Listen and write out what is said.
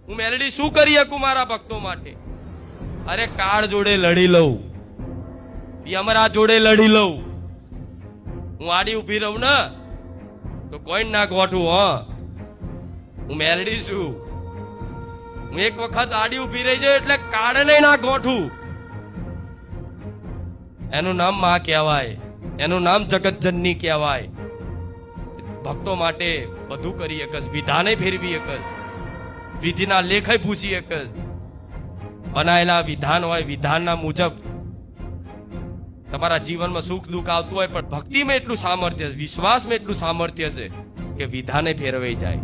હું મેલડી શું કરી શકું મારા ભક્તો માટે? અરે કાળ જોડે લડી લઉં, યમરાજ જોડે લડી લઉં. હું આડી ઉભી રહું ને તો કોઈ ના ગોઠું. હું મેલડી છું. હું એક વખત આડી ઉભી રહી જાય એટલે કાળને ના ગોઠું. એનું નામ માં કહેવાય, એનું નામ જગતજનની કહેવાય. ભક્તો માટે બધું કરી એકજ, વિધાને ફેરવી એકજ, વિધિના લેખય પૂછી એકજ. બનાયેલા વિધાન હોય, વિધાનના મુજબ તમારા જીવનમાં સુખ દુઃખ આવતું હોય, પણ ભક્તિમાં એટલું સામર્થ્ય, વિશ્વાસમાં એટલું સામર્થ્ય છે કે વિધાને ફેરવાઈ જાય.